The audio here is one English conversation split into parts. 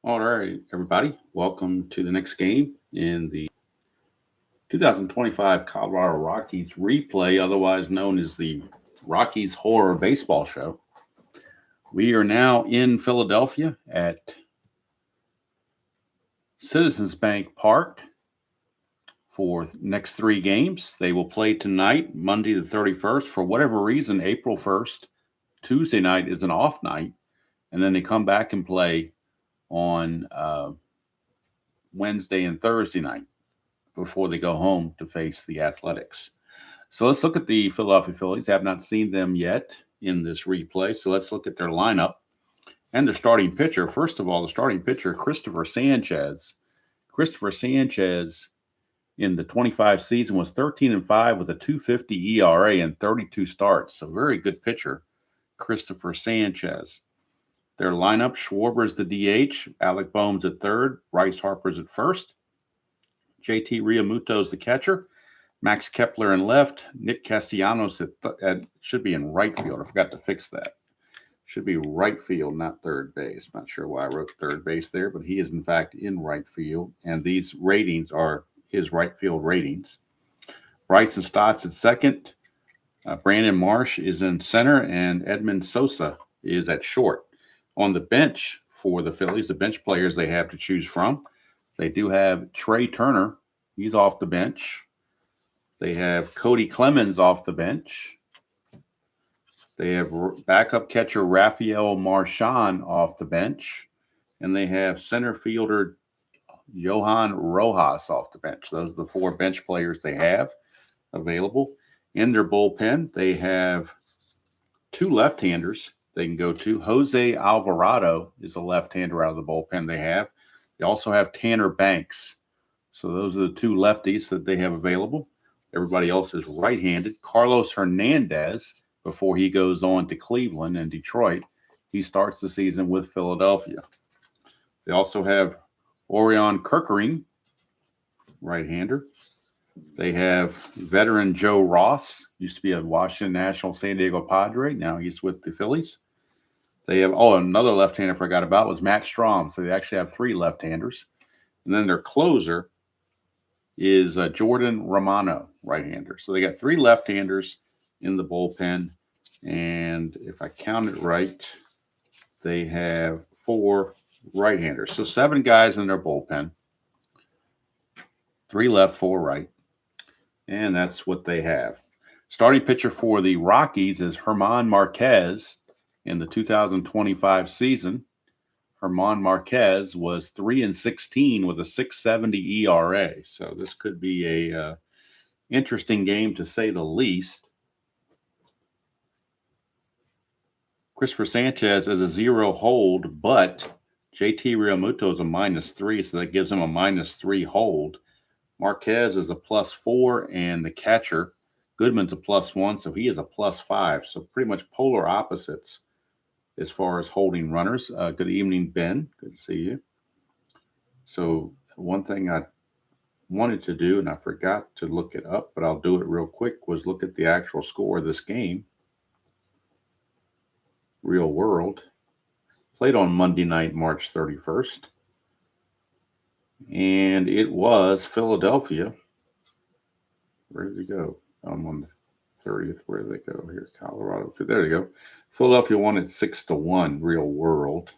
All right, everybody, welcome to the next game in the 2025 Colorado Rockies replay, otherwise known as the Rockies Horror Baseball Show. We are now in Philadelphia at Citizens Bank Park for next three games. They will play tonight, Monday the 31st. For whatever reason, April 1st, Tuesday night is an off night, and then they come back and play on Wednesday and Thursday night before they go home to face the Athletics. So let's look at the Philadelphia Phillies. I have not seen them yet in this replay. So let's look at their lineup and their starting pitcher. First of all, the starting pitcher, Christopher Sanchez. Christopher Sanchez in the 25 season was 13-5 with a 2.50 ERA and 32 starts. So very good pitcher, Christopher Sanchez. Their lineup, Schwarber's the DH, Alec Boehm's at third, Bryce Harper's at first, JT Realmuto's the catcher, Max Kepler in left, Nick Castellanos should be in right field. I forgot to fix that. Should be right field, not third base. Not sure why I wrote third base there, but he is in fact in right field, and these ratings are his right field ratings. Bryson Stott's at second, Brandon Marsh is in center, and Edmund Sosa is at short. On the bench for the Phillies, the bench players they have to choose from, they do have Trey Turner. He's off the bench. They have Cody Clemens off the bench. They have backup catcher Rafael Marchand off the bench. And they have center fielder Johan Rojas off the bench. Those are the four bench players they have available. In their bullpen, they have two left-handers they can go to. Jose Alvarado is a left-hander out of the bullpen they have. They also have Tanner Banks. So those are the two lefties that they have available. Everybody else is right-handed. Carlos Hernandez, before he goes on to Cleveland and Detroit, he starts the season with Philadelphia. They also have Orion Kerkering, right-hander. They have veteran Joe Ross, used to be a Washington National San Diego Padre. Now he's with the Phillies. They have, another left-hander I forgot about was Matt Strom. So they actually have three left-handers. And then their closer is Jordan Romano, right-hander. So they got three left-handers in the bullpen. And if I count it right, they have four right-handers. So seven guys in their bullpen. Three left, four right. And that's what they have. Starting pitcher for the Rockies is German Marquez in the 2025 season. German Marquez was 3-16 with a 6.70 ERA. So this could be a interesting game to say the least. Christopher Sanchez is a 0 hold, but JT Realmuto is a -3, so that gives him a -3 hold. Marquez is a +4, and the catcher, Goodman's a +1, so he is a +5. So pretty much polar opposites as far as holding runners. Good evening, Ben. Good to see you. So one thing I wanted to do, and I forgot to look it up, but I'll do it real quick, was look at the actual score of this game. Real world. Played on Monday night, March 31st. And it was Philadelphia. Where did it go? I'm on the 30th. Where did they go? Here, Colorado. There you go. Philadelphia won at 6-1, real world.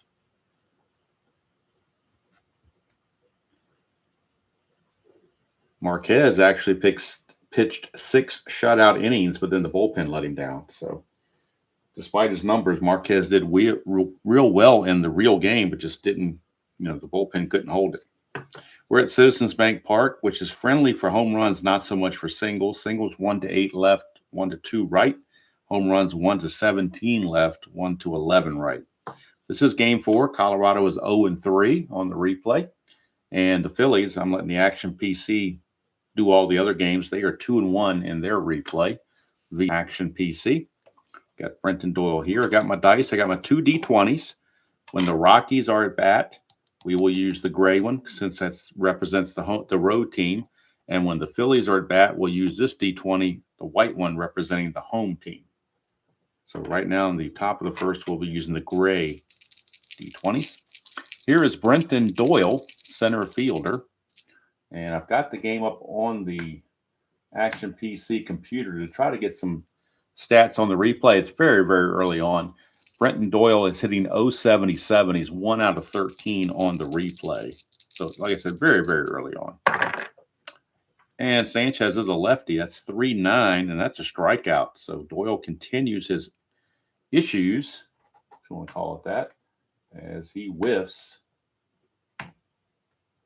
Marquez actually pitched 6 shutout innings, but then the bullpen let him down. So despite his numbers, Marquez did real well in the real game, but just didn't, the bullpen couldn't hold it. We're at Citizens Bank Park, which is friendly for home runs, not so much for singles. Singles 1-8 left, 1-2 right. Home runs 1-17 left, 1-11 right. This is game 4. Colorado is 0-3 on the replay. And the Phillies, I'm letting the Action PC do all the other games. They are 2-1 in their replay. The Action PC. Got Brenton Doyle here. I got my dice. I got my 2 D20s. When the Rockies are at bat, we will use the gray one since that represents the road team. And when the Phillies are at bat, we'll use this D20, the white one representing the home team. So right now in the top of the first, we'll be using the gray D20s. Here is Brenton Doyle, center fielder. And I've got the game up on the Action PC computer to try to get some stats on the replay. It's very, very early on. Brenton Doyle is hitting 077. He's 1 out of 13 on the replay. So, like I said, very, very early on. And Sanchez is a lefty. That's 3-9, and that's a strikeout. So Doyle continues his issues, if you want to call it that, as he whiffs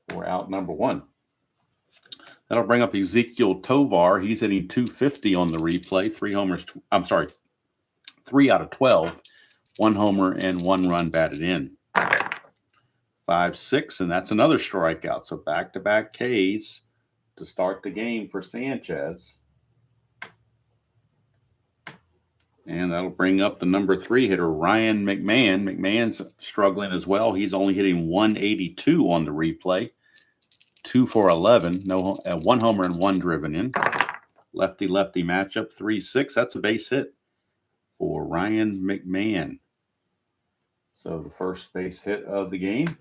for out number 1. That'll bring up Ezekiel Tovar. He's hitting 250 on the replay. 3 out of 12. 1 homer and 1 run batted in. 5-6, and that's another strikeout. So back-to-back Ks to start the game for Sanchez. And that'll bring up the number 3 hitter, Ryan McMahon. McMahon's struggling as well. He's only hitting 182 on the replay. 2 for 11, 1 homer and 1 driven in. Lefty-lefty matchup, 3-6. That's a base hit for Ryan McMahon. So the first base hit of the game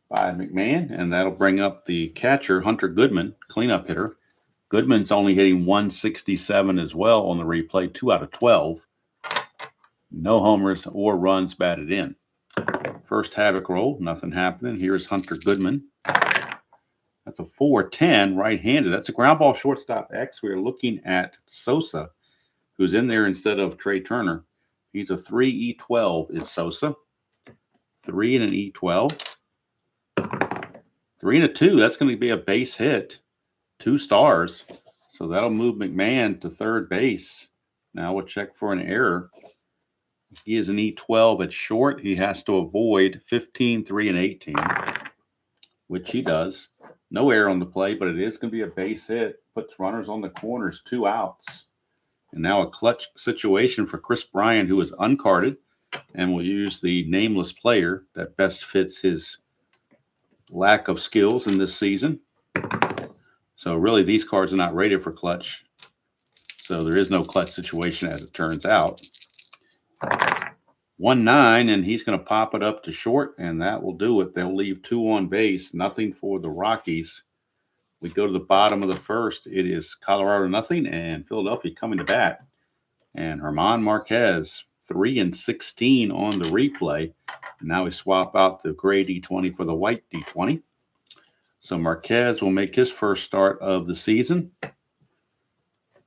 by McMahon, and that'll bring up the catcher, Hunter Goodman, cleanup hitter. Goodman's only hitting 167 as well on the replay, 2 out of 12. No homers or runs batted in. First havoc roll, nothing happening. Here's Hunter Goodman. That's a 4-10 right-handed. That's a ground ball shortstop X. We are looking at Sosa, who's in there instead of Trey Turner. He's a 3-E12 is Sosa. 3 and an E12. 3 and a 2. That's going to be a base hit. 2 stars. So that'll move McMahon to third base. Now we'll check for an error. He is an E12 at short. He has to avoid 15, 3, and 18, which he does. No error on the play, but it is going to be a base hit. Puts runners on the corners, 2 outs. And now a clutch situation for Chris Bryant, who is uncarded, and will use the nameless player that best fits his lack of skills in this season. So really, these cards are not rated for clutch. So there is no clutch situation as it turns out. 1-9, and he's going to pop it up to short, and that will do it. They'll leave 2 on base, nothing for the Rockies. We go to the bottom of the first. It is Colorado nothing, and Philadelphia coming to bat. And German Marquez, 3-16 on the replay. And now we swap out the gray D20 for the white D20. So Marquez will make his first start of the season,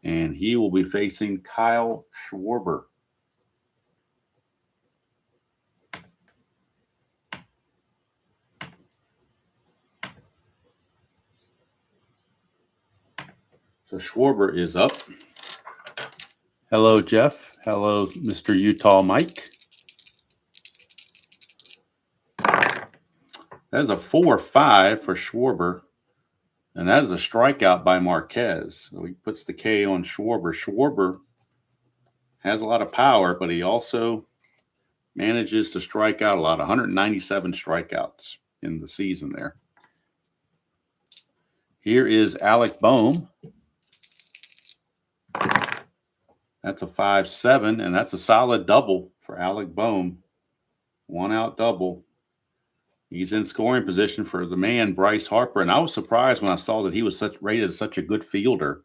and he will be facing Kyle Schwarber. So Schwarber is up. Hello, Jeff. Hello, Mr. Utah Mike. That is a 4-5 for Schwarber, and that is a strikeout by Marquez. So he puts the K on Schwarber. Schwarber has a lot of power, but he also manages to strike out a lot, 197 strikeouts in the season there. Here is Alec Boehm. That's a 5-7, and that's a solid double for Alec Boehm. 1-out double. He's in scoring position for the man, Bryce Harper. And I was surprised when I saw that he was rated as such a good fielder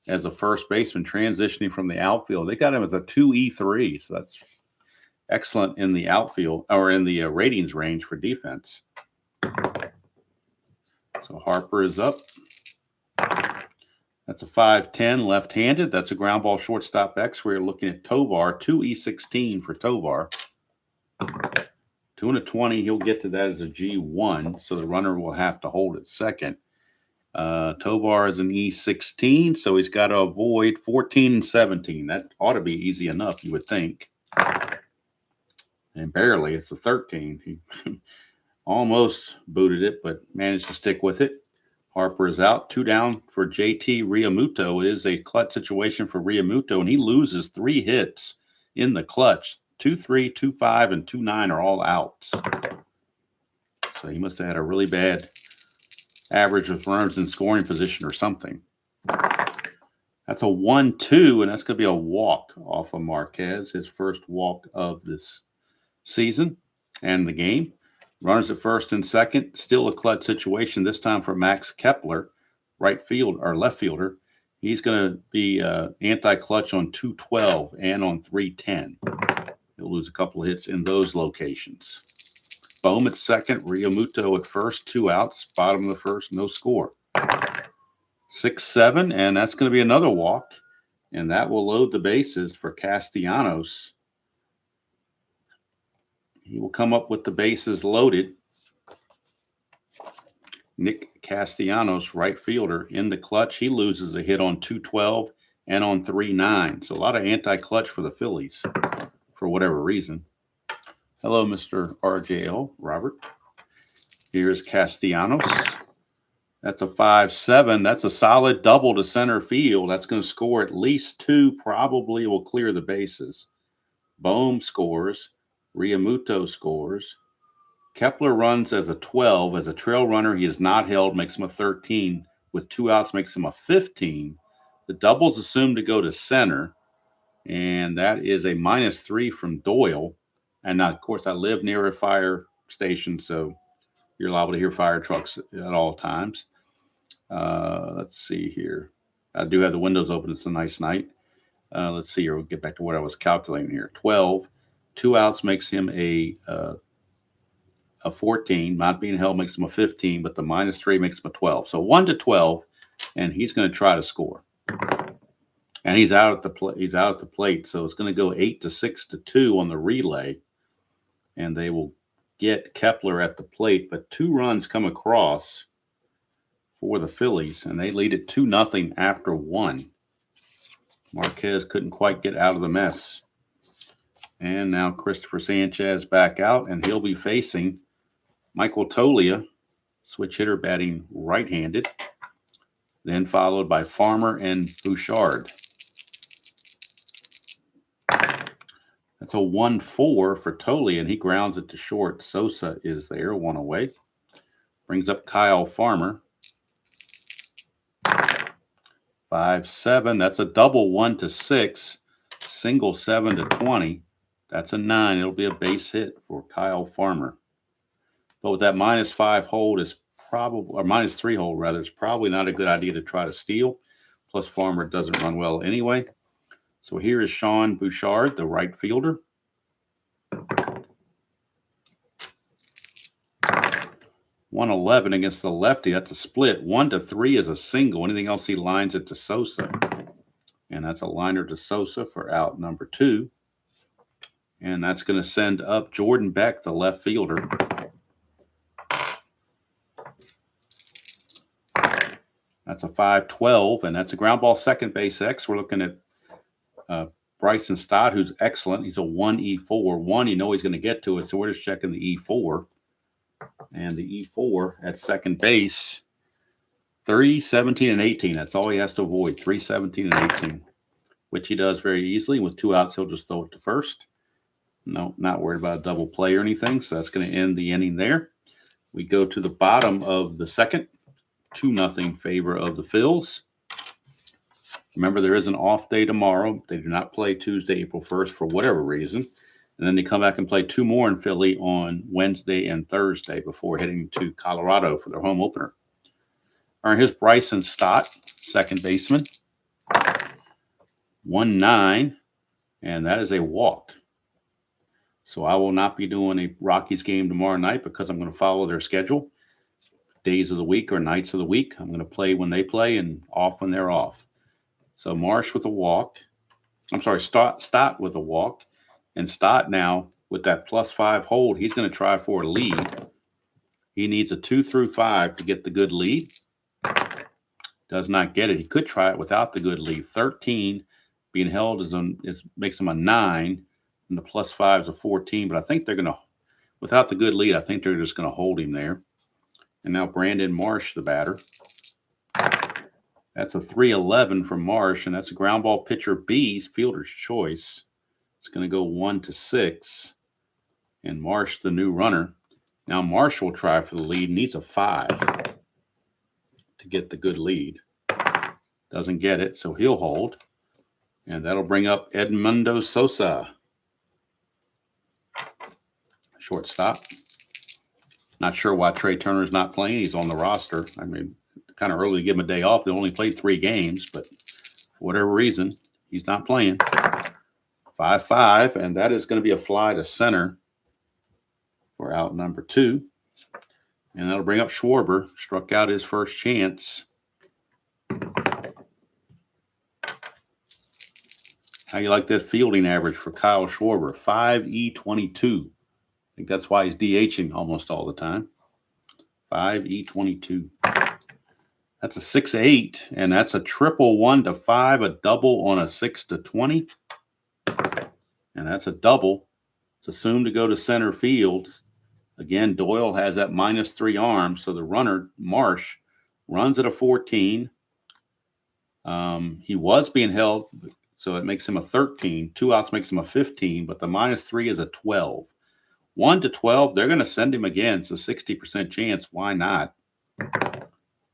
as a first baseman transitioning from the outfield. They got him as a 2-E3, so that's excellent in the outfield or in the ratings range for defense. So Harper is up. That's a 5-10 left-handed. That's a ground ball shortstop X. We're looking at Tovar, 2-E16 for Tovar. 2 and a 20, he'll get to that as a G1, so the runner will have to hold at second. Tovar is an E16, so he's got to avoid 14 and 17. That ought to be easy enough, you would think. And barely, it's a 13. He almost booted it, but managed to stick with it. Harper is out. 2 down for JT Realmuto. It is a clutch situation for Realmuto, and he loses 3 hits in the clutch. 2-3, 2-5, and 2-9 are all outs. So he must have had a really bad average with runners in scoring position or something. That's a 1-2, and that's going to be a walk off of Marquez, his first walk of this season and the game. Runners at first and second. Still a clutch situation, this time for Max Kepler, right field or left fielder. He's going to be anti-clutch on 212 and on 310. He'll lose a couple of hits in those locations. Bohm at second, Realmuto at first, 2 outs. Bottom of the first, no score. 6-7, and that's going to be another walk, and that will load the bases for Castellanos. He will come up with the bases loaded. Nick Castellanos, right fielder, in the clutch. He loses a hit on 212 and on 3-9. So a lot of anti-clutch for the Phillies for whatever reason. Hello, Mr. RJL, Robert. Here's Castellanos. That's a 5-7. That's a solid double to center field. That's going to score at least 2, probably will clear the bases. Bohm scores. Realmuto scores. Kepler runs as a 12. As a trail runner, he is not held, makes him a 13. With 2 outs, makes him a 15. The double's assumed to go to center, and that is a -3 from Doyle. And now, of course, I live near a fire station, so you're liable to hear fire trucks at all times. Let's see here. I do have the windows open. It's a nice night. Let's see here. We'll get back to what I was calculating here. 12. 2 outs makes him a 14. Not being held makes him a 15, but the -3 makes him a 12. So 1 to 12, and he's going to try to score. And he's out at the plate. He's out at the plate, so it's going to go 8 to 6 to 2 on the relay, and they will get Kepler at the plate. But 2 runs come across for the Phillies, and they lead it 2-0 after 1. Marquez couldn't quite get out of the mess. And now Christopher Sanchez back out, and he'll be facing Michael Toglia, switch hitter, batting right-handed, then followed by Farmer and Bouchard. That's a 1-4 for Toglia, and he grounds it to short. Sosa is there, 1 away. Brings up Kyle Farmer. 5-7. That's a double 1 to 6. Single 7 to 20. That's a 9. It'll be a base hit for Kyle Farmer. But with that -5 hold is probably, or -3 hold rather, it's probably not a good idea to try to steal. Plus Farmer doesn't run well anyway. So here is Sean Bouchard, the right fielder. .111 against the lefty. That's a split. 1 to 3 is a single. Anything else, he lines it to Sosa. And that's a liner to Sosa for out number 2. And that's going to send up Jordan Beck, the left fielder. That's a 5-12, and that's a ground ball second base X. We're looking at Bryson Stott, who's excellent. He's a 1E4. 1, you know he's going to get to it, so we're just checking the E4. And the E4 at second base, 3, 17, and 18. That's all he has to avoid, 3, 17, and 18, which he does very easily. With 2 outs, he'll just throw it to first. No, not worried about a double play or anything, so that's going to end the inning there. We go to the bottom of the second, 2-0 favor of the Phils. Remember, there is an off day tomorrow. They do not play Tuesday, April 1st for whatever reason. And then they come back and play 2 more in Philly on Wednesday and Thursday before heading to Colorado for their home opener. All right, here's Bryson Stott, second baseman. 1-9, and that is a walk. So I will not be doing a Rockies game tomorrow night because I'm going to follow their schedule. Days of the week or nights of the week. I'm going to play when they play and off when they're off. So Marsh with a walk. I'm sorry, Stott with a walk. And Stott now, with that +5 hold, he's going to try for a lead. He needs a 2 through 5 to get the good lead. Does not get it. He could try it without the good lead. 13 being held makes him a 9, and the +5 is a 14. But I think they're going to, without the good lead, I think they're just going to hold him there. And now Brandon Marsh, the batter. That's a 3-11 from Marsh, and that's a ground ball pitcher B's fielder's choice. It's going to go 1 to 6. And Marsh, the new runner. Now Marsh will try for the lead. Needs a 5 to get the good lead. Doesn't get it, so he'll hold. And that'll bring up Edmundo Sosa, shortstop. Not sure why Trey Turner's not playing. He's on the roster. I mean, kind of early to give him a day off. They only played 3 games, but for whatever reason, he's not playing. 5-5, and that is going to be a fly to center for out number 2. And that'll bring up Schwarber. Struck out his first chance. How you like that fielding average for Kyle Schwarber? 5E22. I think that's why he's DHing almost all the time. 5E22. That's a 6-8, and that's a triple 1-5, a double on a 6-20. And that's a double. It's assumed to go to center field. Again, Doyle has that -3 arm, so the runner, Marsh, runs at a 14. He was being held, so it makes him a 13. 2 outs makes him a 15, but the -3 is a 12. 1-12, they're going to send him again. It's a 60% chance. Why not?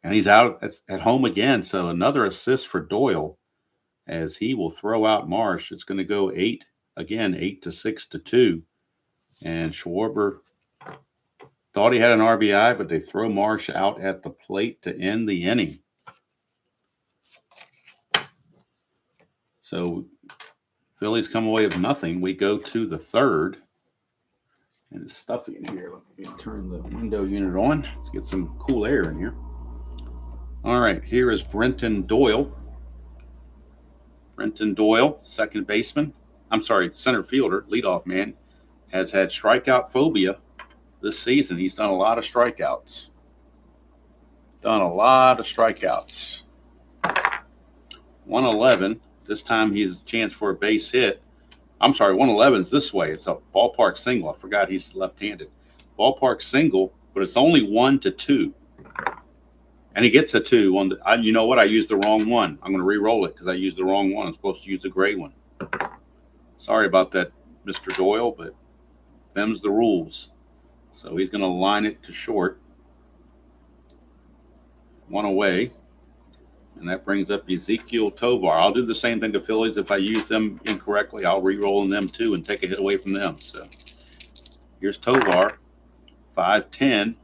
And he's out at home again, so another assist for Doyle as he will throw out Marsh. It's going to go 8 again, 8-6-2. And Schwarber thought he had an RBI, but they throw Marsh out at the plate to end the inning. So Phillies come away with nothing. We go to the 3rd. And it's stuffy in here. Let me turn the window unit on. Let's get some cool air in here. All right, here is Brenton Doyle. Brenton Doyle, second baseman. I'm sorry, center fielder, leadoff man, has had strikeout phobia this season. He's done a lot of strikeouts. 111. This time he has a chance for a base hit. I'm sorry, 111 is this way. It's a ballpark single. I forgot he's left-handed. Ballpark single, but it's only 1-2. And he gets a 2 on the. You know what? I used the wrong one. I'm going to re-roll it because I used the wrong one. I'm supposed to use the gray one. Sorry about that, Mr. Doyle, but them's the rules. So he's going to line it to short. 1 away. And that brings up Ezekiel Tovar. I'll do the same thing to Phillies. If I use them incorrectly, I'll re-roll them too and take a hit away from them. So here's Tovar, 5-10.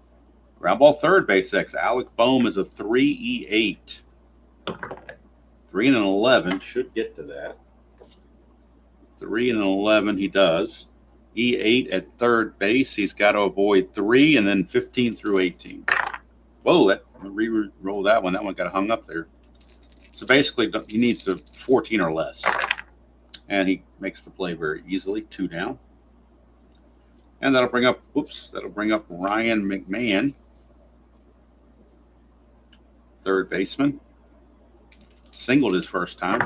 Ground ball third base X. Alec Bohm is a 3E8. 3-11. Should get to that. 3-11 he does. E8 at third base. He's got to avoid 3 and then 15 through 18. Whoa, re-roll that one. That one got hung up there. So basically, he needs to 14 or less. And he makes the play very easily, 2 down. And that'll bring up Ryan McMahon, third baseman. Singled his first time.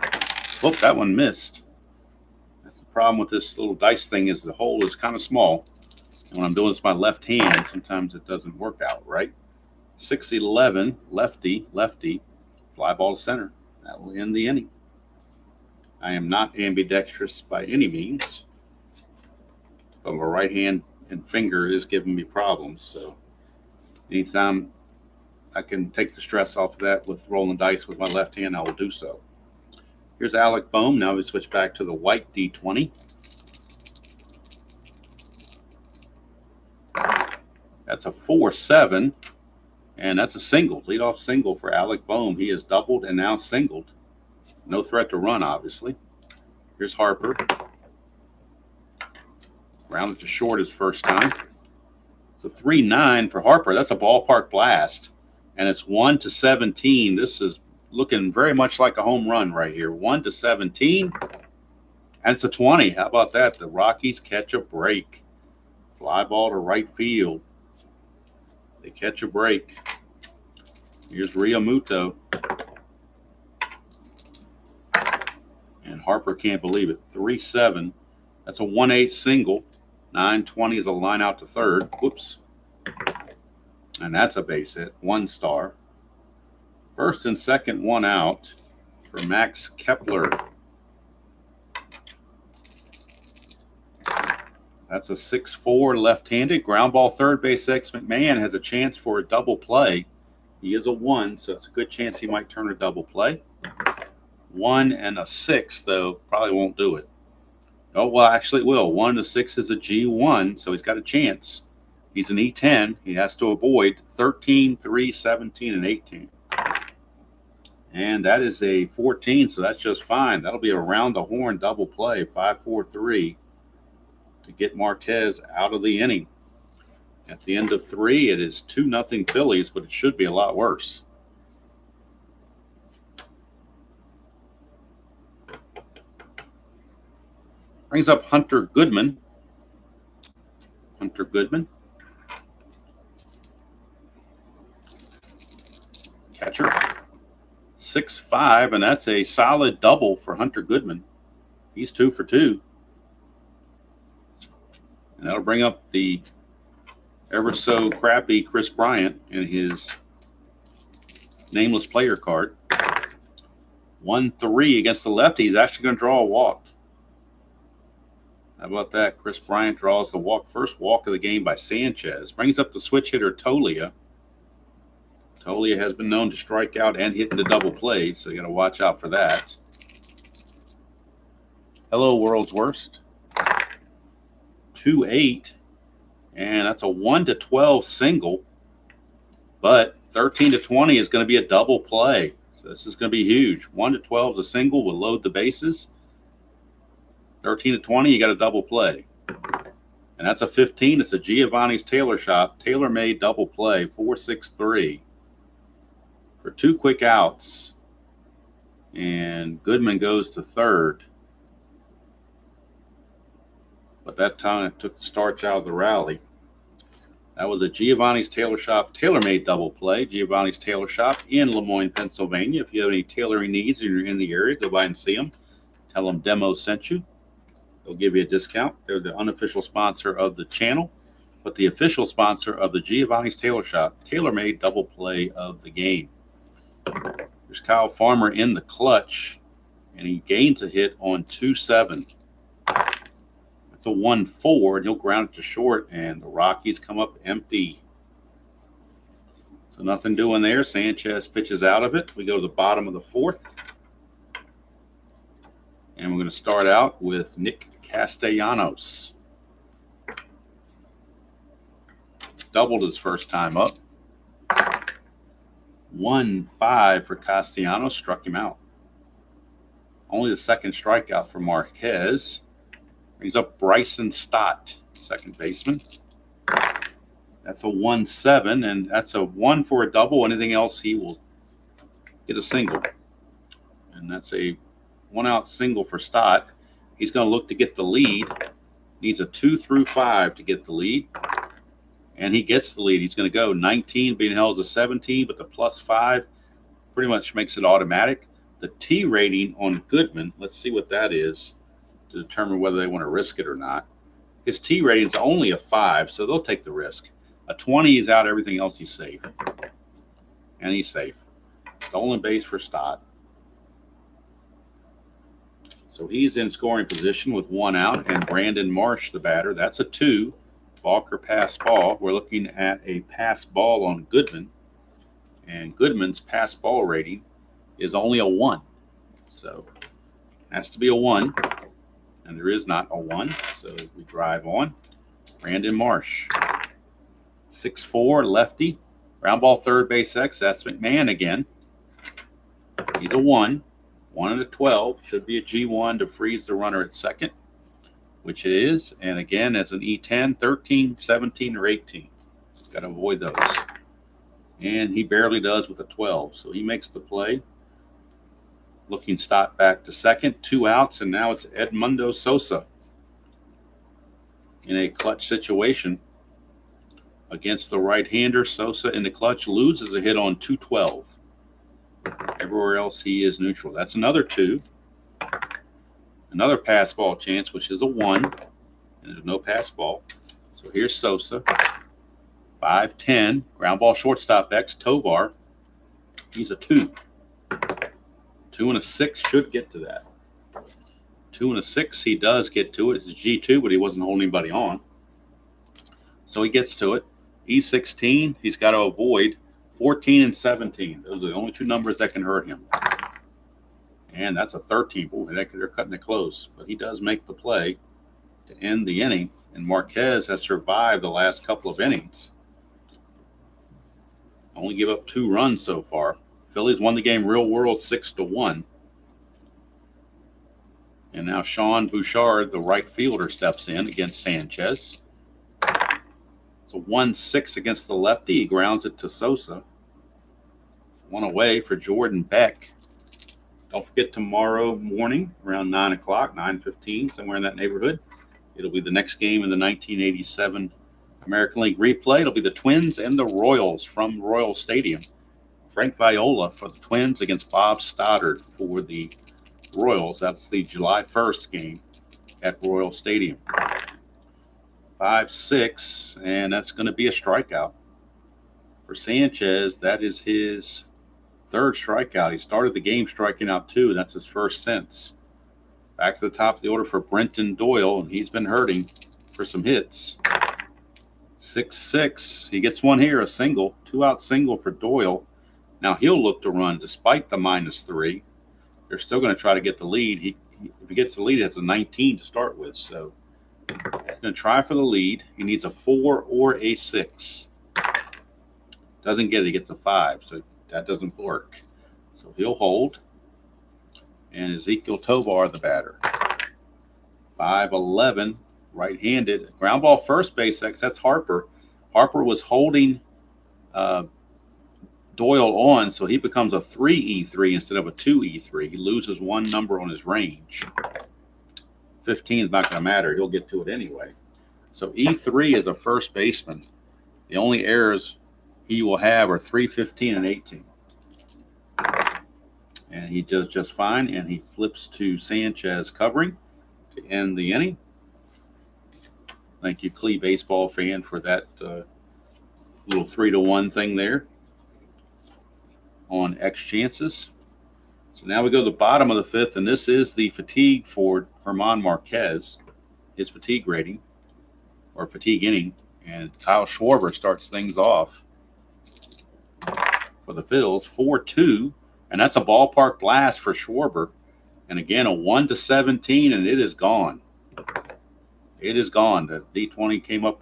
Whoop, that one missed. That's the problem with this little dice thing is the hole is kind of small. And when I'm doing this with my left hand, sometimes it doesn't work out, right? 6-11, lefty, fly ball to center. That will end the inning. I am not ambidextrous by any means, but my right hand and finger is giving me problems. So anytime I can take the stress off of that with rolling dice with my left hand, I will do so. Here's Alec Bohm. Now we switch back to the white D20. That's a 4-7. And that's a single, leadoff single for Alec Bohm. He has doubled and now singled. No threat to run, obviously. Here's Harper. Grounded to short his first time. It's a 3-9 for Harper. That's a ballpark blast. And it's 1-17. This is looking very much like a home run right here. 1-17. And it's a 20. How about that? The Rockies catch a break. Fly ball to right field. They catch a break. Here's Realmuto. And Harper can't believe it. 3-7. That's a 1-8 single. 9-20 is a line out to third. Whoops. And that's a base hit. 1 star. First and second, 1 out for Max Kepler. That's a 6-4 left-handed. Ground ball third base X. McMahon has a chance for a double play. He is a 1, so it's a good chance he might turn a double play. 1 and a 6, though, probably won't do it. Oh, well, actually it will. 1 to 6 is a G1, so he's got a chance. He's an E10. He has to avoid 13, 3, 17, and 18. And that is a 14, so that's just fine. That'll be a round the horn double play, 5-4-3, to get Marquez out of the inning. At the end of 3, it is 2-0 Phillies, but it should be a lot worse. Brings up Hunter Goodman. Catcher. 6-5, and that's a solid double for Hunter Goodman. He's 2 for 2. And that'll bring up the ever so crappy Chris Bryant in his nameless player card. 1-3 against the lefty. He's actually going to draw a walk. How about that? Chris Bryant draws the first walk of the game by Sanchez. Brings up the switch hitter Tolia. Tolia has been known to strike out and hit into double plays, so you got to watch out for that. Hello, world's worst. 2-8, and that's a 1-12 single, but 13-20 is going to be a double play. So this is going to be huge. 1-12 is a single, will load the bases. 13-20, you got a double play. And that's a 15. It's a Giovanni's Tailor Shop, tailor-made double play, 4-6-3. For 2 quick outs, and Goodman goes to third. But that time it took the starch out of the rally. That was a Giovanni's Tailor Shop tailor-made double play. Giovanni's Tailor Shop in Lemoyne, Pennsylvania. If you have any tailoring needs and you're in the area, go by and see them. Tell them Demo sent you. They'll give you a discount. They're the unofficial sponsor of the channel, but the official sponsor of the Giovanni's Tailor Shop tailor-made double play of the game. There's Kyle Farmer in the clutch, and he gains a hit on 2-7. It's a 1-4, and he'll ground it to short, and the Rockies come up empty. So nothing doing there. Sanchez pitches out of it. We go to the bottom of the 4th. And we're going to start out with Nick Castellanos. Doubled his first time up. 1-5 for Castellanos, struck him out. Only the second strikeout for Marquez. Brings up Bryson Stott, second baseman. That's a 1-7, and that's a 1 for a double. Anything else, he will get a single. And that's a 1-out single for Stott. He's going to look to get the lead. Needs a 2 through 5 to get the lead. And he gets the lead. He's going to go 19, being held as a 17, but the +5 pretty much makes it automatic. The T rating on Goodman, let's see what that is to determine whether they want to risk it or not. His T rating is only a 5, so they'll take the risk. A 20 is out, everything else he's safe. And he's safe. Stolen base for Stott. So he's in scoring position with 1 out, and Brandon Marsh, the batter, that's a 2. Balk or pass ball. We're looking at a pass ball on Goodman, and Goodman's pass ball rating is only a 1. So it has to be a 1, and there is not a 1. So we drive on. Brandon Marsh, 6'4", lefty. Ground ball third base X. That's McMahon again. He's a 1. 1-12. Should be a G1 to freeze the runner at second, which it is. And again, as an E10, 13, 17, or 18. Got to avoid those. And he barely does with a 12. So he makes the play. Looking Stott back to second. 2 outs, and now it's Edmundo Sosa in a clutch situation against the right-hander. Sosa in the clutch loses a hit on 2-12. Everywhere else he is neutral. That's another 2. Another pass ball chance, which is a 1. And there's no pass ball. So here's Sosa. 5-10. Ground ball shortstop X. Tovar. He's a 2. 2 and a 6 should get to that. 2 and a 6, he does get to it. It's a G2, but he wasn't holding anybody on. So he gets to it. He's 16. He's got to avoid 14 and 17. Those are the only 2 numbers that can hurt him. And that's a 13. Boy, they're cutting it close. But he does make the play to end the inning. And Marquez has survived the last couple of innings. Only give up 2 runs so far. Phillies won the game real world 6-1. And now Sean Bouchard, the right fielder, steps in against Sanchez. It's a 1-6 against the lefty. He grounds it to Sosa. 1 away for Jordan Beck. Don't forget tomorrow morning around 9 o'clock, 9:15, somewhere in that neighborhood. It'll be the next game in the 1987 American League replay. It'll be the Twins and the Royals from Royal Stadium. Frank Viola for the Twins against Bob Stoddard for the Royals. That's the July 1st game at Royal Stadium. 5-6, and that's going to be a strikeout. For Sanchez, that is his 3rd strikeout. He started the game striking out 2, and that's his first since. Back to the top of the order for Brenton Doyle, and he's been hurting for some hits. 6-6. He gets one here, a single, 2-out single for Doyle. Now he'll look to run despite the -3. They're still going to try to get the lead. If he gets the lead, it's a 19 to start with. So he's going to try for the lead. He needs a 4 or a 6. Doesn't get it. He gets a 5. So that doesn't work. So he'll hold. And Ezekiel Tovar, the batter. 5'11", right-handed. Ground ball first base. That's Harper. Harper was holding Doyle on, so he becomes a 3E3 instead of a 2E3. He loses 1 number on his range. 15 is not going to matter. He'll get to it anyway. So E3 is a first baseman. The only errors he will have are 3, 15, and 18. And he does just fine, and he flips to Sanchez covering to end the inning. Thank you, Clee baseball fan, for that little 3-1 thing there on X chances. So now we go to the bottom of the 5th, and this is the fatigue for German Marquez, his fatigue rating, or fatigue inning. And Kyle Schwarber starts things off for the Phils, 4-2. And that's a ballpark blast for Schwarber. And again, a 1-17, and it is gone. It is gone. The D20 came up,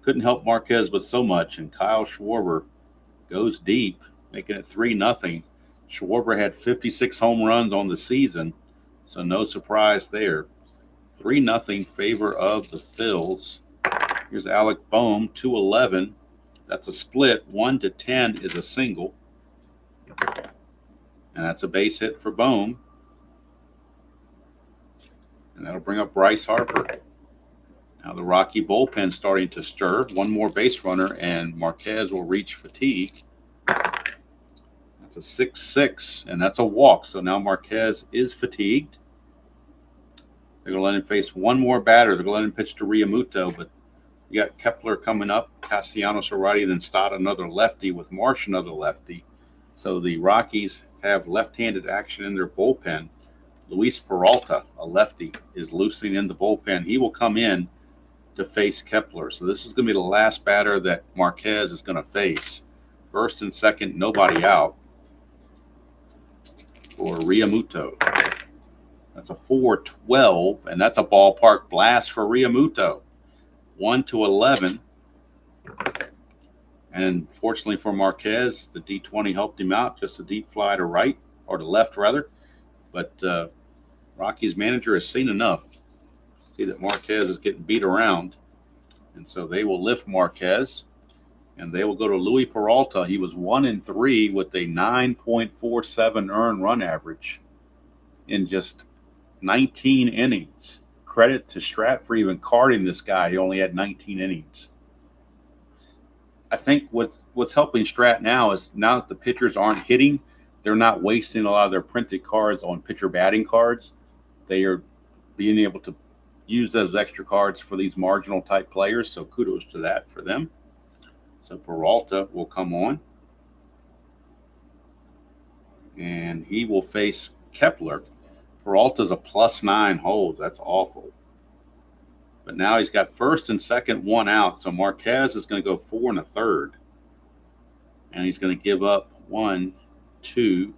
couldn't help Marquez but so much, and Kyle Schwarber goes deep, making it 3-0. Schwarber had 56 home runs on the season, so no surprise there. 3-0 favor of the Phils. Here's Alec Boehm, 2-11. That's a split. 1-10 is a single. And that's a base hit for Boehm. And that'll bring up Bryce Harper. Now the Rocky bullpen starting to stir. 1 more base runner, and Marquez will reach fatigue. That's a 6-6, and that's a walk. So now Marquez is fatigued. They're going to let him face 1 more batter. They're going to let him pitch to Realmuto, but you got Kepler coming up, Castellanos a righty, then Stott another lefty, with Marsh another lefty. So the Rockies have left-handed action in their bullpen. Luis Peralta, a lefty, is loosening in the bullpen. He will come in to face Kepler. So this is going to be the last batter that Marquez is going to face. First and second, nobody out for Realmuto. That's a 4-12, and that's a ballpark blast for Realmuto. 1-11. And fortunately for Marquez, the D20 helped him out. Just a deep fly to right, or to left rather. But Rockies manager has seen enough. See that Marquez is getting beat around. And so they will lift Marquez. And they will go to Luis Peralta. He was 1-3 with a 9.47 earned run average in just 19 innings. Credit to Strat for even carding this guy. He only had 19 innings. I think what's helping Strat now is, now that the pitchers aren't hitting, they're not wasting a lot of their printed cards on pitcher batting cards. They are being able to use those extra cards for these marginal type players. So kudos to that for them. So Peralta will come on. And he will face Kepler. Peralta's a +9 hold. That's awful. But now he's got first and second, 1 out. So Marquez is going to go 4 1/3. And he's going to give up 1, 2,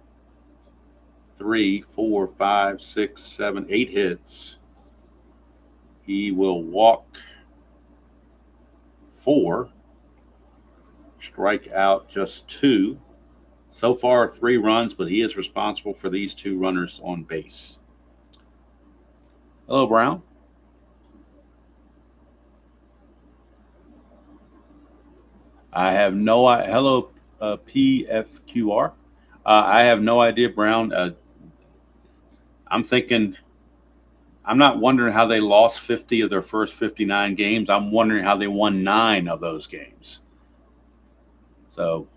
3, 4, 5, 6, 7, 8 hits. He will walk 4. Strike out just 2. So far, 3 runs, but he is responsible for these 2 runners on base. Hello, Brown. I have no idea. Hello, PFQR. I have no idea, Brown. I'm thinking, I'm not wondering how they lost 50 of their first 59 games. I'm wondering how they won 9 of those games. So,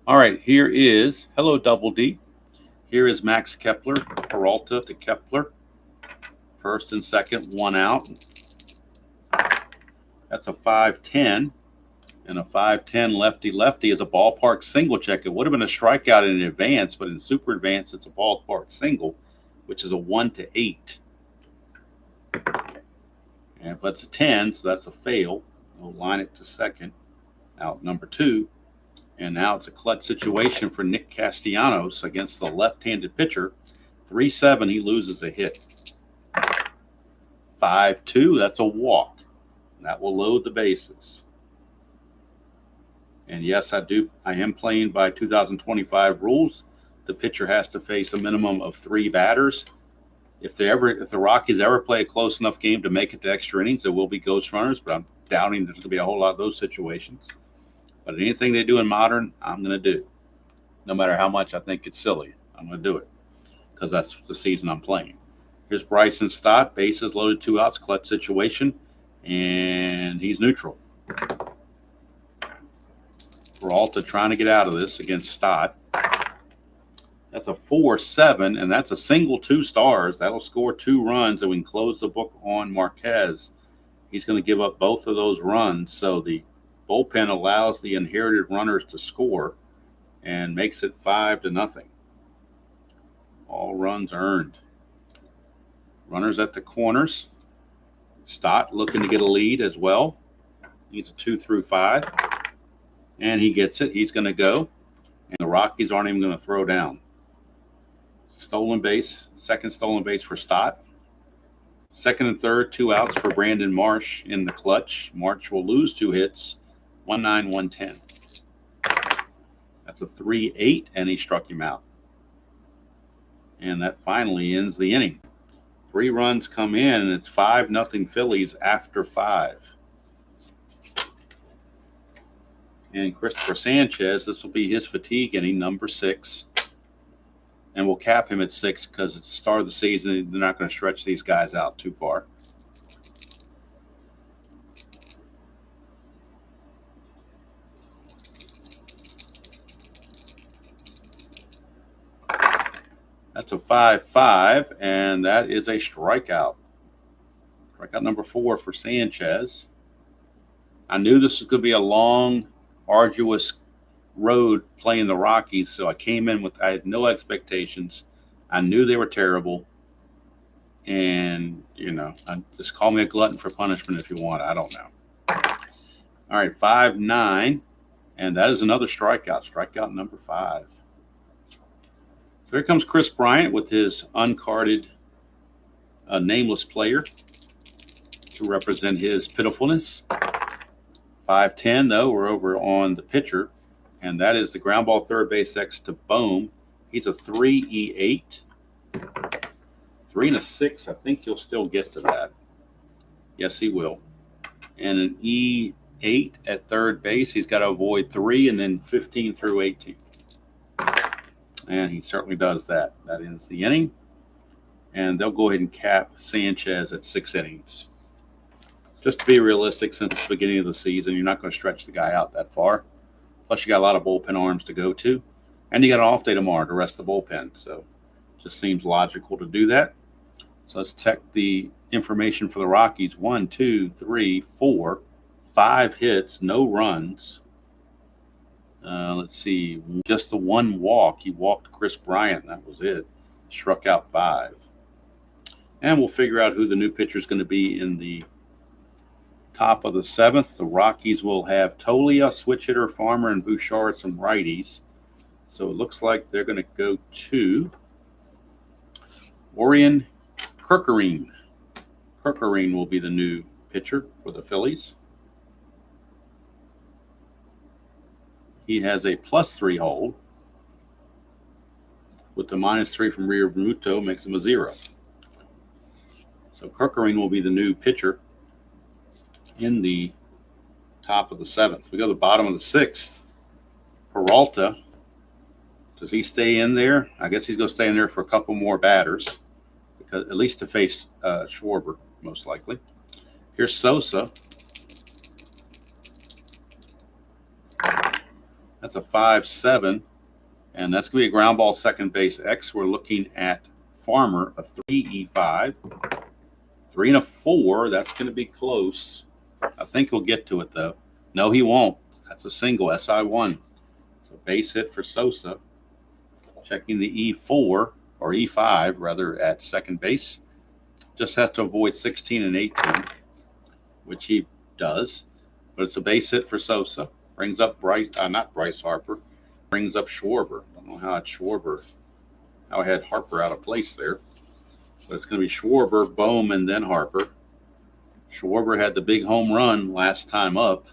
all right, here is, hello, Double D. Here is Max Kepler, Peralta to Kepler. First and second, 1 out. That's a 5-10. And a 5-10 lefty-lefty is a ballpark single check. It would have been a strikeout in advance, but in super advance, it's a ballpark single, which is a 1-8. And but it's a 10, so that's a fail. We'll line it to second. Out number 2. And now it's a clutch situation for Nick Castellanos against the left-handed pitcher. 3-7, he loses a hit. 5-2, that's a walk. That will load the bases. And yes, I am playing by 2025 rules. The pitcher has to face a minimum of 3 batters. If the Rockies ever play a close enough game to make it to extra innings, there will be ghost runners, but I'm doubting there's going to be a whole lot of those situations. But anything they do in modern, I'm going to do. No matter how much I think it's silly, I'm going to do it because that's the season I'm playing. Here's Bryson Stott, bases loaded, 2 outs, clutch situation, and he's neutral. Peralta trying to get out of this against Stott. That's a 4-7, and that's a single 2 stars. That'll score 2 runs, and we can close the book on Marquez. He's going to give up both of those runs, so the bullpen allows the inherited runners to score and makes it 5-0. All runs earned. Runners at the corners. Stott looking to get a lead as well. Needs a 2 through 5. And he gets it. He's going to go. And the Rockies aren't even going to throw down. Stolen base. Second stolen base for Stott. Second and third, 2 outs for Brandon Marsh in the clutch. Marsh will lose 2 hits. 1-9, 1-10. That's a 3-8, and he struck him out. And that finally ends the inning. 3 runs come in, and it's 5-0 Phillies after 5. And Christopher Sanchez, this will be his fatigue inning, number 6. And we'll cap him at 6 because it's the start of the season. They're not going to stretch these guys out too far. That's a 5-5, and that is a strikeout. Strikeout number 4 for Sanchez. I knew this was going to be a long, arduous road playing the Rockies, so I had no expectations. I knew they were terrible. And, just call me a glutton for punishment if you want. I don't know. All right, 5-9, and that is another strikeout. Strikeout number 5. So here comes Chris Bryant with his uncarded nameless player to represent his pitifulness. 5-10, though, we're over on the pitcher, and that is the ground ball third base X to Bohm. He's a 3-E-8. 3 and a 6, I think he'll still get to that. Yes, he will. And an E8 at third base. He's got to avoid 3 and then 15 through 18. And he certainly does that. That ends the inning. And they'll go ahead and cap Sanchez at 6 innings. Just to be realistic, since it's the beginning of the season, you're not going to stretch the guy out that far. Plus, you got a lot of bullpen arms to go to. And you got an off day tomorrow to rest the bullpen. So it just seems logical to do that. So let's check the information for the Rockies. 1, 2, 3, 4, 5 hits, no runs. Let's see, just the 1 walk. He walked Chris Bryant. That was it. Struck out 5. And we'll figure out who the new pitcher is going to be in the top of the 7th. The Rockies will have Tolia, switch hitter, Farmer, and Bouchard, some righties. So it looks like they're going to go to Orion Kirkering. Kirkering will be the new pitcher for the Phillies. He has a +3 hold. With the -3 from Realmuto makes him a 0. So Kerkering will be the new pitcher in the top of the 7th. We go to the bottom of the 6th. Peralta, does he stay in there? I guess he's going to stay in there for a couple more batters, because at least to face Schwarber, most likely. Here's Sosa. That's a 5-7, and that's going to be a ground ball second base X. We're looking at Farmer, a 3-E5. 3 and a 4, that's going to be close. I think he'll get to it, though. No, he won't. That's a single, SI1. So base hit for Sosa. Checking the E4, or E5, rather, at second base. Just has to avoid 16 and 18, which he does. But it's a base hit for Sosa. Brings up not Bryce Harper. Brings up Schwarber. I don't know how I had Harper out of place there. But it's going to be Schwarber, Bohm, and then Harper. Schwarber had the big home run last time up,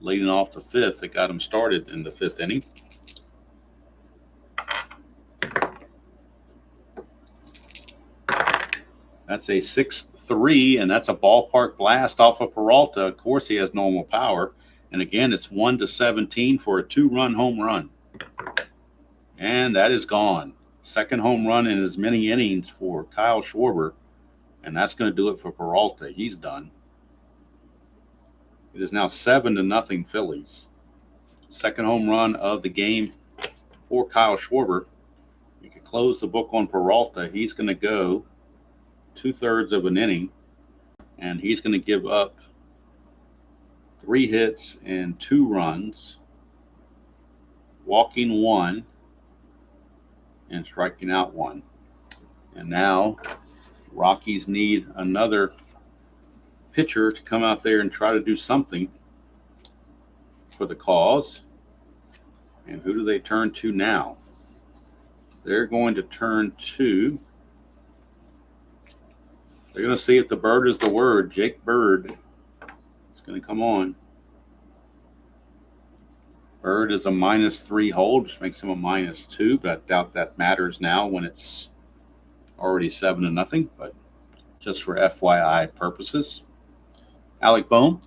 leading off the 5th. That got him started in the 5th inning. That's a 6-3, and that's a ballpark blast off of Peralta. Of course, he has normal power. And again, it's 1-17 for a 2-run home run. And that is gone. Second home run in as many innings for Kyle Schwarber. And that's going to do it for Peralta. He's done. It is now 7-0 Phillies. Second home run of the game for Kyle Schwarber. You can close the book on Peralta. He's going to go 2/3 of an inning, and he's going to give up 3 hits and 2 runs, walking 1, and striking out 1. And now Rockies need another pitcher to come out there and try to do something for the cause. And who do they turn to now? They're going to turn to, they're going to see if the bird is the word. Jake Bird is going to come on. Bird is a -3 hold, which makes him a -2, but I doubt that matters now when it's already 7-0, but just for FYI purposes. Alec Bohm.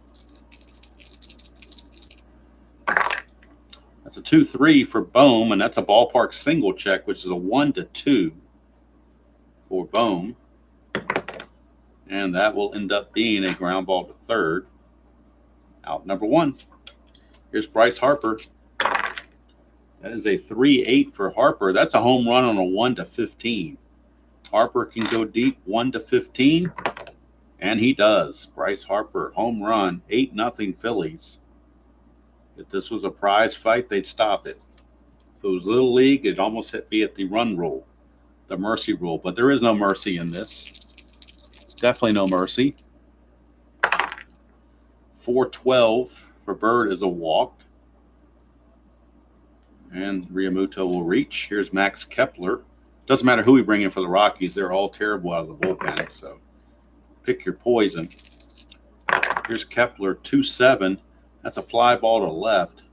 That's a 2-3 for Bohm, and that's a ballpark single check, which is a 1-2 for Bohm. And that will end up being a ground ball to third. Out number 1. Here's Bryce Harper. That is a 3-8 for Harper. That's a home run on a 1-15. Harper can go deep 1-15, and he does. Bryce Harper, home run, 8-0 Phillies. If this was a prize fight, they'd stop it. If it was Little League, it'd almost be at the run rule, the mercy rule. But there is no mercy in this. Definitely no mercy. 4-12 for Bird is a walk. And Realmuto will reach. Here's Max Kepler. Doesn't matter who we bring in for the Rockies. They're all terrible out of the bullpen. So pick your poison. Here's Kepler, 2-7. That's a fly ball to left.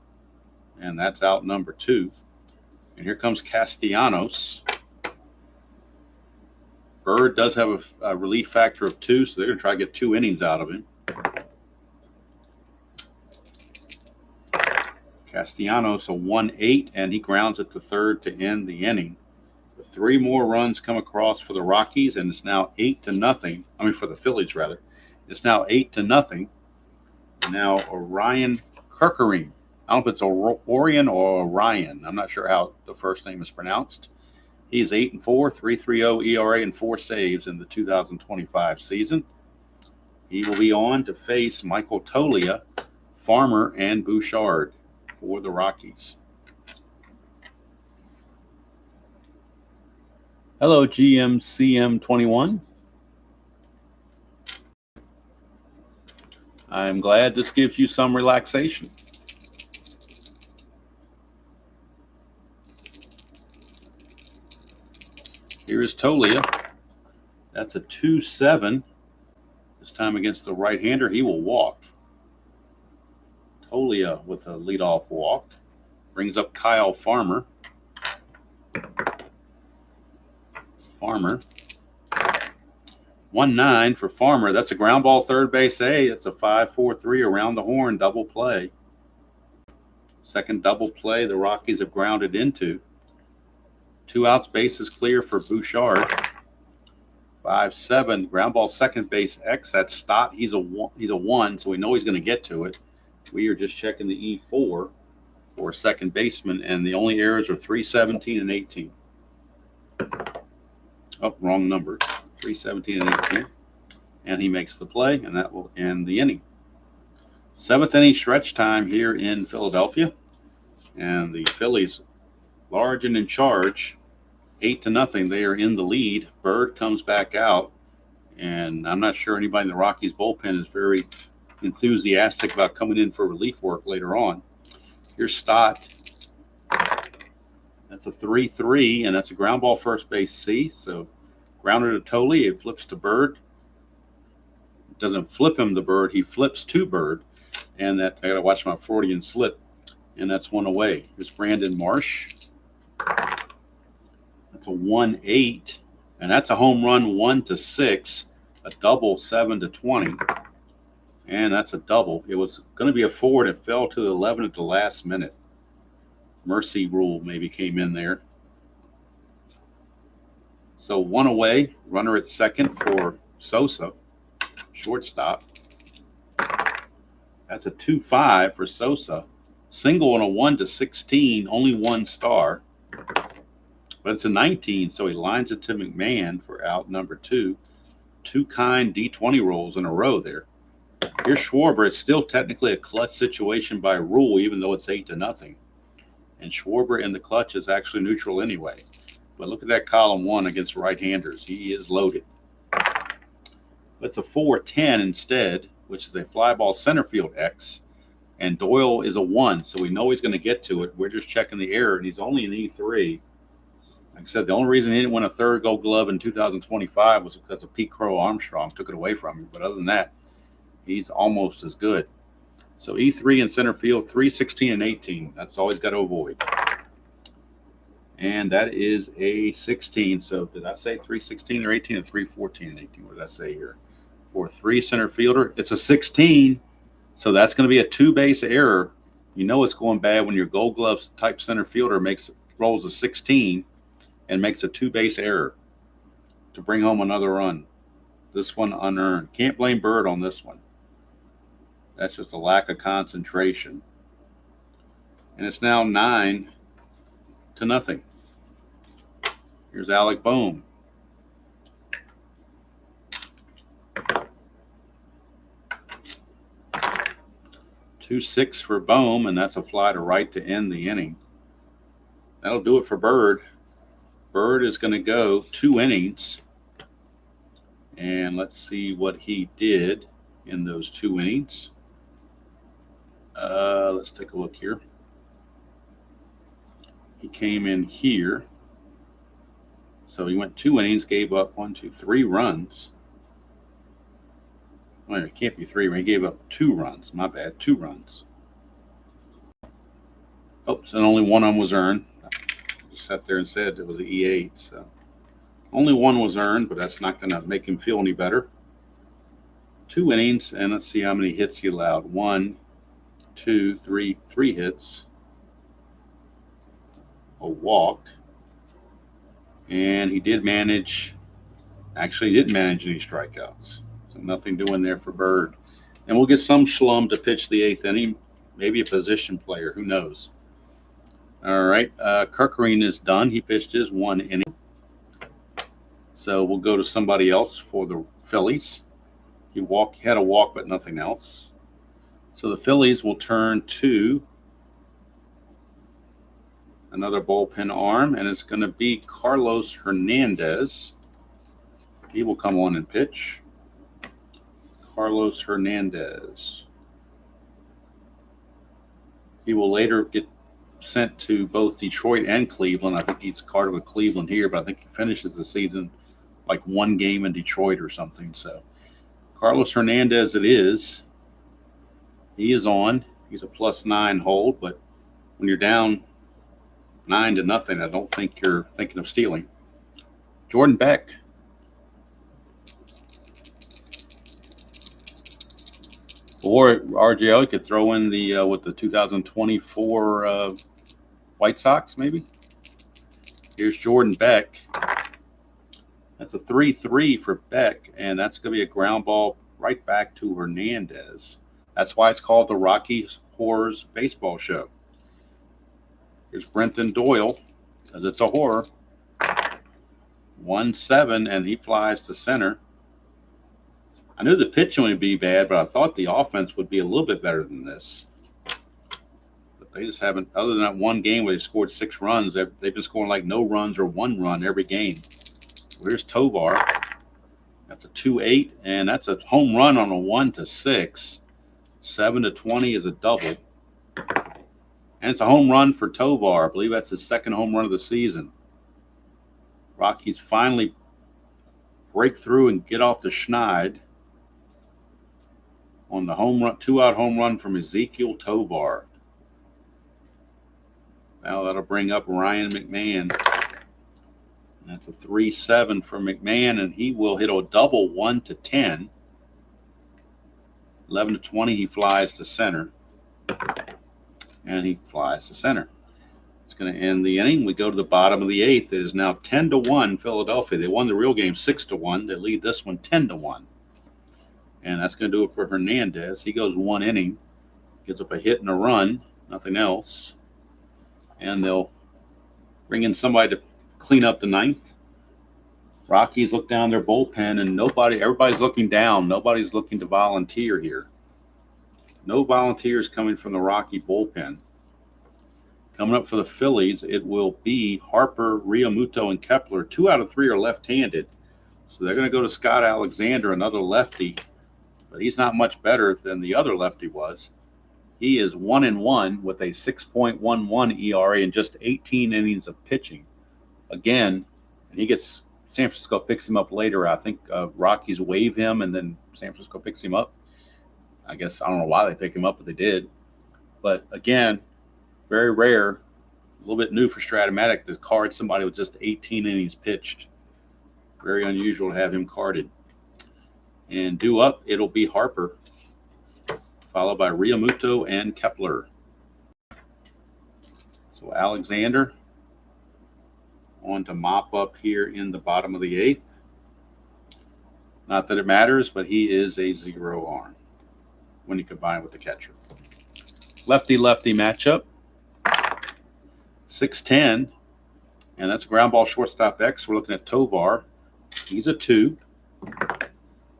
And that's out number 2. And here comes Castellanos. Bird does have a relief factor of 2, so they're going to try to get 2 innings out of him. Castellanos, a 1-8, and he grounds it to third to end the inning. 3 more runs come across for the Rockies, and it's now 8-0. I mean, for the Phillies, rather. It's now 8-0. Now, Orion Kerkering. I don't know if it's Orion or Orion. I'm not sure how the first name is pronounced. He's 8-4, 3.30 ERA, and 4 saves in the 2025 season. He will be on to face Michael Toglia, Farmer, and Bouchard for the Rockies. Hello, GMCM21. I'm glad this gives you some relaxation. Here is Toglia. That's a 2-7. This time against the right-hander, he will walk. Tolia with a leadoff walk. Brings up Kyle Farmer. Farmer. 1-9 for Farmer. That's a ground ball third base A. It's a 5-4-3 around the horn double play. Second double play the Rockies have grounded into. 2 outs, bases clear for Bouchard. 5-7 ground ball second base X. That's Stott. He's a 1, so we know he's going to get to it. We are just checking the E4 for second baseman, and the only errors are 3-17 and 18. Oh, wrong number. 3-17 and 18. And he makes the play, and that will end the inning. 7th inning stretch time here in Philadelphia. And the Phillies large and in charge. 8-0. They are in the lead. Bird comes back out. And I'm not sure anybody in the Rockies bullpen is very enthusiastic about coming in for relief work later on. Here's Stott. That's a 3-3, and that's a ground ball first base C. So grounded to Tolley. It flips to Bird. It doesn't flip him to Bird. He flips to Bird. And that I got to watch my Freudian slip. And that's 1 away. Here's Brandon Marsh. That's a 1-8. And that's a home run 1-6. A double 7-20. And that's a double. It was going to be a 4, and it fell to the 11 at the last minute. Mercy rule maybe came in there. So 1 away. Runner at second for Sosa. Shortstop. That's a 2-5 for Sosa. Single and a 1-16. Only 1 star. But it's a 19, so he lines it to McMahon for out number 2. 2 kind D20 rolls in a row there. Here's Schwarber. It's still technically a clutch situation by rule, even though it's 8-0. And Schwarber in the clutch is actually neutral anyway. But look at that column 1 against right-handers. He is loaded. It's a 4-10 instead, which is a fly ball center field X. And Doyle is a 1, so we know he's going to get to it. We're just checking the error, and he's only an E3. Like I said, the only reason he didn't win a third Gold Glove in 2025 was because of Pete Crow Armstrong took it away from him. But other than that, he's almost as good. So E3 in center field, 3-16 and 18. That's all he's got to avoid. And that is a 16. So did I say 3-16 or 18 or 3-14 and 18? What did I say here? For 3 center fielder, it's a 16. So that's going to be a 2-base error. You know it's going bad when your Gold Glove type center fielder rolls a 16 and makes a 2-base error to bring home another run. This one unearned. Can't blame Bird on this one. That's just a lack of concentration. And it's now 9-0. Here's Alec Bohm. Two-6 for Bohm, and that's a fly to right to end the inning. That'll do it for Bird. Bird is going to go 2 innings. And let's see what he did in those 2 innings. Let's take a look here. He came in here. So he went 2 innings, gave up 3 runs. Well, it can't be 3. He gave up 2 runs. My bad, 2 runs. Oops, and only 1 of them was earned. I just sat there and said it was an E8. So only 1 was earned, but that's not going to make him feel any better. 2 innings, and let's see how many hits he allowed. 1, 2, 3 hits. A walk. And he did manage, actually he didn't manage any strikeouts. So nothing doing there for Bird. And we'll get some schlum to pitch the 8th inning. Maybe a position player, who knows. All right, Kirkering is done. He pitched his 1 inning. So we'll go to somebody else for the Phillies. He had a walk, but nothing else. So the Phillies will turn to another bullpen arm, and it's going to be Carlos Hernandez. He will come on and pitch. Carlos Hernandez. He will later get sent to both Detroit and Cleveland. I think he's carded with Cleveland here, but I think he finishes the season like 1 game in Detroit or something. So Carlos Hernandez it is. He is on. He's a +9 hold, but when you're down 9-0, I don't think you're thinking of stealing. Jordan Beck. Or RJO could throw in the with the 2024 White Sox, maybe. Here's Jordan Beck. That's a 3-3 for Beck, and that's going to be a ground ball right back to Hernandez. That's why it's called the Rockies Horrors Baseball Show. Here's Brenton Doyle, because it's a horror. 1-7, and he flies to center. I knew the pitching would be bad, but I thought the offense would be a little bit better than this. But they just haven't, other than that one game where they scored 6 runs, they've been scoring like no runs or 1 run every game. Where's Tovar? That's a 2-8, and that's a home run on a 1-6. 7-20 is a double. And it's a home run for Tovar. I believe that's his 2nd home run of the season. Rockies finally break through and get off the schneid on the home run, 2-out home run from Ezekiel Tovar. Now that'll bring up Ryan McMahon. That's a 3-7 for McMahon, and he will hit a double 1-10. 11-20, he flies to center. And he flies to center. It's going to end the inning. We go to the bottom of the 8th. It is now 10-1 Philadelphia. They won the real game 6-1. They lead this one 10-1. And that's going to do it for Hernandez. He goes 1 inning, gives up a hit and a run, nothing else. And they'll bring in somebody to clean up the 9th. Rockies look down their bullpen, and everybody's looking down. Nobody's looking to volunteer here. No volunteers coming from the Rocky bullpen. Coming up for the Phillies, it will be Harper, Realmuto, and Kepler. 2 out of 3 are left-handed. So they're going to go to Scott Alexander, another lefty. But he's not much better than the other lefty was. He is 1-1 with a 6.11 ERA in just 18 innings of pitching. Again, and San Francisco picks him up later. I think Rockies waive him, and then San Francisco picks him up. I guess I don't know why they pick him up, but they did. But again, very rare, a little bit new for Strat-O-Matic to card somebody with just 18 innings pitched. Very unusual to have him carded. And due up, it'll be Harper, followed by Realmuto and Kepler. So Alexander on to mop up here in the bottom of the 8th. Not that it matters, but he is a 0 arm when you combine with the catcher. Lefty-lefty matchup. 6-10, and that's ground ball shortstop X. We're looking at Tovar. He's a 2.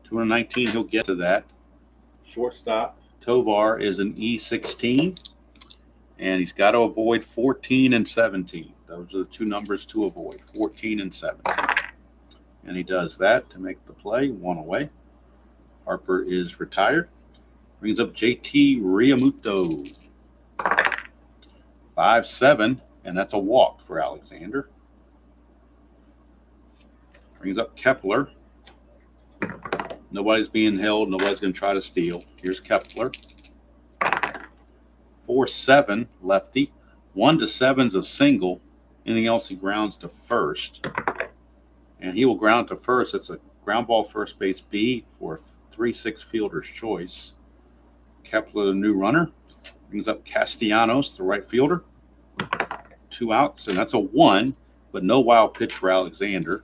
219, he'll get to that. Shortstop Tovar is an E16, and he's got to avoid 14 and 17. Those are the 2 numbers to avoid, 14 and 17. And he does that to make the play, 1 away. Harper is retired. Brings up JT Realmuto. 5-7, and that's a walk for Alexander. Brings up Kepler. Nobody's being held. Nobody's going to try to steal. Here's Kepler. 4-7, lefty. 1-7's a single. Anything else, he grounds to first. And he will ground to first. It's a ground ball first base B for a 3-6 fielder's choice. Kepler, the new runner. Brings up Castellanos, the right fielder. 2 outs, and that's a 1, but no wild pitch for Alexander.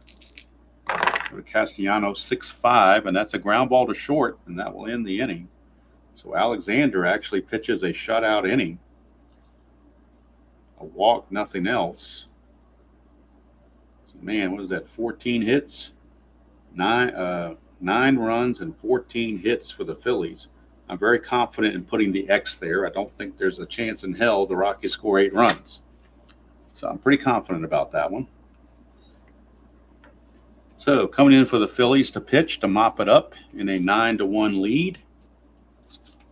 Go to Castellanos, 6-5, and that's a ground ball to short, and that will end the inning. So Alexander actually pitches a shutout inning. A walk, nothing else. So man, what is that, 14 hits? 9 runs and 14 hits for the Phillies. I'm very confident in putting the X there. I don't think there's a chance in hell the Rockies score 8 runs. So I'm pretty confident about that one. So coming in for the Phillies to pitch to mop it up in a 9-1 lead.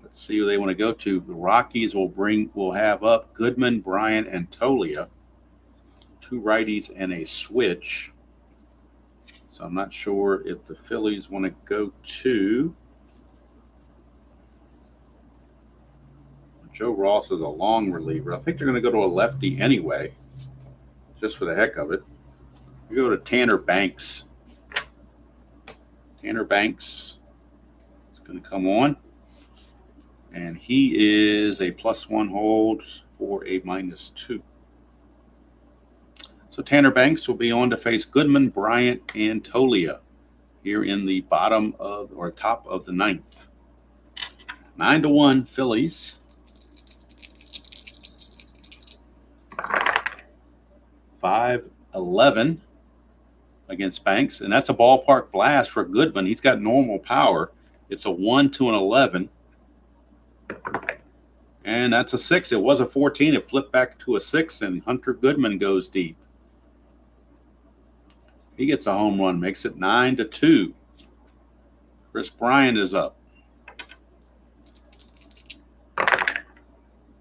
Let's see who they want to go to. The Rockies will have up Goodman, Bryant, and Tolia. 2 righties and a switch. So I'm not sure if the Phillies want to go to Joe Ross is a long reliever. I think they're going to go to a lefty anyway, just for the heck of it. We go to Tanner Banks. Tanner Banks is going to come on. And he is a +1 hold for a -2. So Tanner Banks will be on to face Goodman, Bryant, and Tolia here in the bottom of or top of the 9th. 9-1 Phillies. 5-11 against Banks, and that's a ballpark blast for Goodman. He's got normal power. It's a 1, 2, and 11. And that's a 6. It was a 14. It flipped back to a 6, and Hunter Goodman goes deep. He gets a home run, makes it 9-2. Chris Bryant is up.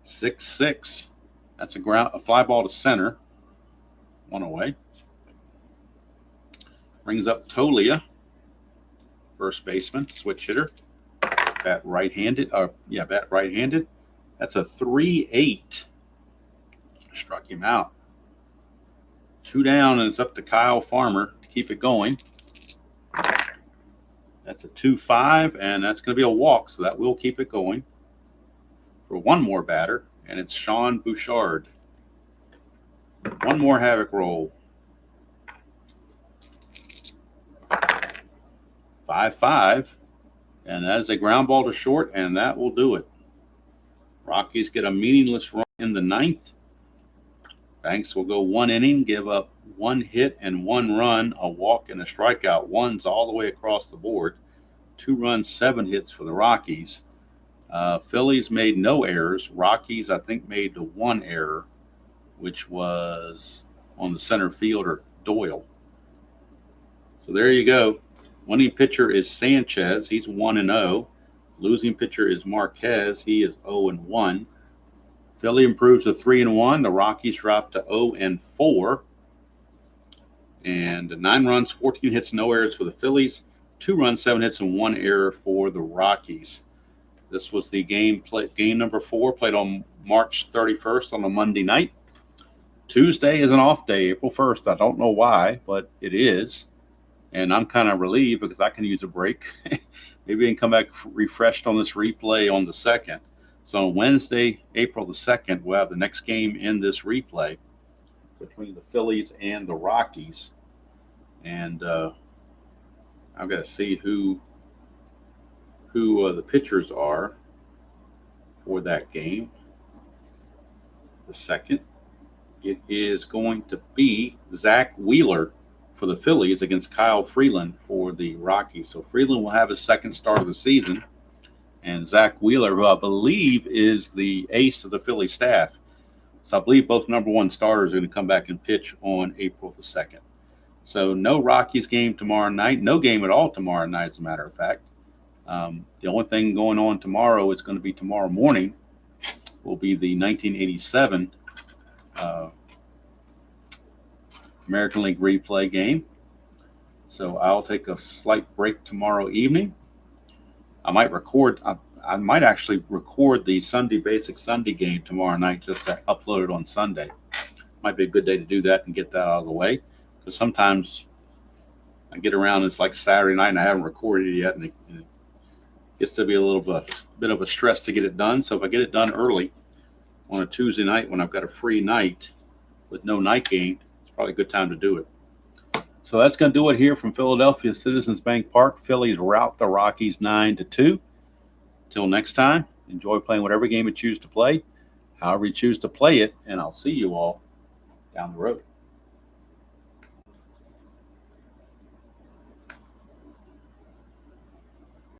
6-6. That's a fly ball to center. 1 away. Brings up Tolia, first baseman, switch hitter. Bat right-handed. Bat right-handed. That's a 3-8. Struck him out. 2 down, and it's up to Kyle Farmer to keep it going. That's a 2-5, and that's going to be a walk, so that will keep it going for one more batter, and it's Sean Bouchard. One more havoc roll. 5-5, and that is a ground ball to short, and that will do it. Rockies get a meaningless run in the 9th. Banks will go 1 inning, give up 1 hit and 1 run, a walk and a strikeout. Ones all the way across the board. 2 runs, 7 hits for the Rockies. Phillies made no errors. Rockies, I think, made the 1 error, which was on the center fielder, Doyle. So there you go. Winning pitcher is Sanchez. He's 1-0. Losing pitcher is Marquez. He is 0-1. Philly improves to 3-1. The Rockies drop to 0-4. And 9 runs, 14 hits, no errors for the Phillies. 2 runs, 7 hits, and 1 error for the Rockies. This was the game number 4, played on March 31st on a Monday night. Tuesday is an off day, April 1st. I don't know why, but it is. And I'm kind of relieved because I can use a break. Maybe I can come back refreshed on this replay on the 2nd. So on Wednesday, April the 2nd, we'll have the next game in this replay between the Phillies and the Rockies. And I've got to see who the pitchers are for that game. The 2nd. It is going to be Zach Wheeler for the Phillies against Kyle Freeland for the Rockies. So Freeland will have his 2nd start of the season. And Zach Wheeler, who I believe is the ace of the Philly staff. So I believe both number 1 starters are going to come back and pitch on April the 2nd. So no Rockies game tomorrow night. No game at all tomorrow night, as a matter of fact. The only thing going on tomorrow is going to be tomorrow morning will be the 1987 American League replay game. So I'll take a slight break tomorrow evening. I might actually record the Sunday Basic Sunday game tomorrow night just to upload it on Sunday. Might be a good day to do that and get that out of the way. Because sometimes I get around, it's like Saturday night and I haven't recorded it yet, and it gets to be a little bit of a stress to get it done. So if I get it done early on a Tuesday night when I've got a free night with no night game, it's probably a good time to do it. So that's going to do it here from Philadelphia Citizens Bank Park. Phillies rout the Rockies 9-2. Until next time, enjoy playing whatever game you choose to play, however you choose to play it, and I'll see you all down the road.